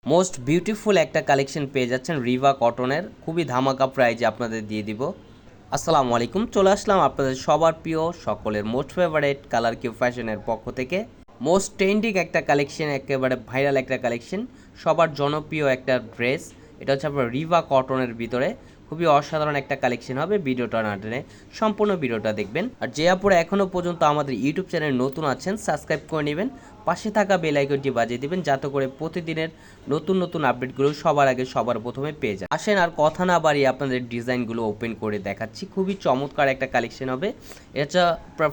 Most beautiful একটা collection পেয়ে যাচ্ছেন রিভা কটনের, খুবই ধামাকা প্রাইজে আপনাদের দিয়ে দিব। আসসালামু আলাইকুম, চলে আসলাম আপনাদের সবার প্রিয়, সকলের মোস্ট ফেভারিট কালার কিউ ফ্যাশনের পক্ষ থেকে। মোস্ট ট্রেন্ডিং একটা কালেকশন, একেবারে ভাইরাল একটা কালেকশন, সবার জনপ্রিয় একটা ড্রেস। এটা হচ্ছে আপনার রিভা কটনের ভিতরে, খুবই অসাধারণ একটা কালেকশন হবে। ভিডিওটা না টেনে সম্পূর্ণ ভিডিওটা দেখবেন। আর যে আপুরা এখনও পর্যন্ত আমাদের ইউটিউব চ্যানেল নতুন আছেন, সাবস্ক্রাইব করে নেবেন, পাশে থাকা বেল আইকনটি বাজিয়ে দিবেন, যাতে করে প্রতিদিনের নতুন নতুন আপডেটগুলো সবার আগে সবার প্রথমে পেয়ে যান। আসেন আর কথা না বাড়িয়ে আপনাদের ডিজাইনগুলো ওপেন করে দেখাচ্ছি। খুবই চমৎকার একটা কালেকশন হবে। এটা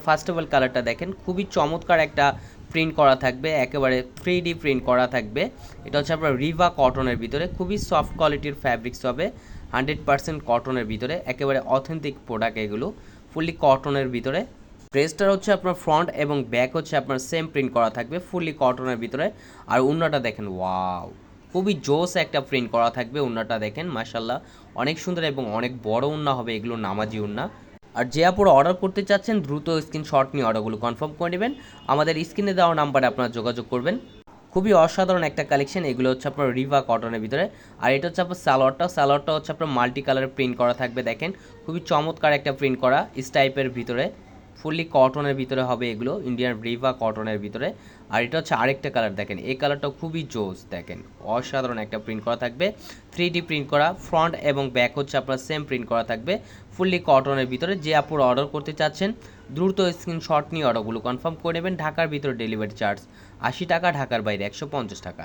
ফার্স্ট অফ অল কালারটা দেখেন, খুবই চমৎকার একটা প্রিন্ট করা থাকবে, একেবারে 3D প্রিন্ট করা থাকবে। এটা হচ্ছে আপনার রিভা কটনের ভিতরে, খুবই সফট কোয়ালিটির ফ্যাব্রিক্স হবে, 100% কটনের ভিতরে, একেবারে অথেন্টিক প্রোডাক্ট এগুলো, ফুললি কটনের ভিতরে। ড্রেসটার হচ্ছে আপনার ফ্রন্ট এবং ব্যাক হচ্ছে আপনার সেম প্রিন্ট করা থাকবে, ফুললি কটনের ভিতরে। আর উন্নাটা দেখেন, ওয়াও, খুবই জোস একটা প্রিন্ট করা থাকবে। উন্নাটা দেখেন, মাশাল্লাহ, অনেক সুন্দর এবং অনেক বড় উন্না হবে এগুলো, নামাজি উন্না। আর যে আপুরা অর্ডার করতে চাচ্ছেন, দ্রুত স্ক্রিনশট নিয়ে অর্ডারগুলো কনফার্ম করে নেবেন। আমাদের স্ক্রিনে দেওয়া নাম্বারে আপনারা যোগাযোগ করবেন। খুবই অসাধারণ একটা কালেকশন, এগুলো হচ্ছে আপনার রিভা কটনের ভিতরে। আর এটা হচ্ছে আপনার সালোয়ারটা হচ্ছে আপনার মাল্টি কালারের প্রিন্ট করা থাকবে, দেখেন খুবই চমৎকার একটা প্রিন্ট করা স্টাইপের ভিতরে, ফুললি কটনের ভিতরে হবে এগুলো, ইন্ডিয়ান রিভা কটনের ভিতরে। আর এটা হচ্ছে আরেকটা কালার, দেখেন এই কালারটা খুবই জোস, দেখেন অসাধারণ একটা প্রিন্ট করা থাকবে, 3D প্রিন্ট করা, ফ্রন্ট এবং ব্যাক হচ্ছে আপনার সেম প্রিন্ট করা থাকবে, ফুললি কটনের ভিতরে। যে আপুরা অর্ডার করতে চাচ্ছেন, দ্রুত স্ক্রিনশট নিয়ে অর্ডারগুলো কনফার্ম করে নেবেন। ঢাকার ভিতরে ডেলিভারি চার্জ 80 টাকা, ঢাকার বাইরে 150 টাকা।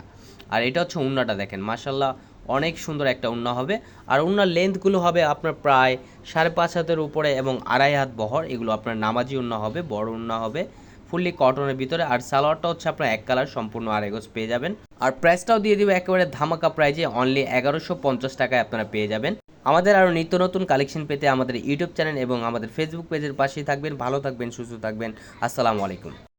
আর এটা হচ্ছে উন্নাটা দেখেন, মাশাল্লাহ, অনেক সুন্দর একটা উন্না হবে। আর উন্নার লেন্থগুলো হবে আপনার প্রায় 5.5 হাতের উপরে এবং 2.5 হাত বহর, এগুলো আপনার নামাজি উন্না হবে, বড় উন্না হবে, ফুললি কটনের ভিতরে। আর সালোয়ারটা হচ্ছে আপনার এক কালার, সম্পূর্ণ আড়াই গজ পেয়ে যাবেন। আর প্রাইসটাও দিয়ে দিবে একেবারে ধামাকা প্রাইজে, অনলি 1150 টাকায় আপনারা পেয়ে যাবেন। আমাদের আরও নিত্য নতুন কালেকশন পেতে আমাদের ইউটিউব চ্যানেল এবং আমাদের ফেসবুক পেজের পাশেই থাকবেন। ভালো থাকবেন, সুস্থ থাকবেন। আসসালামু আলাইকুম।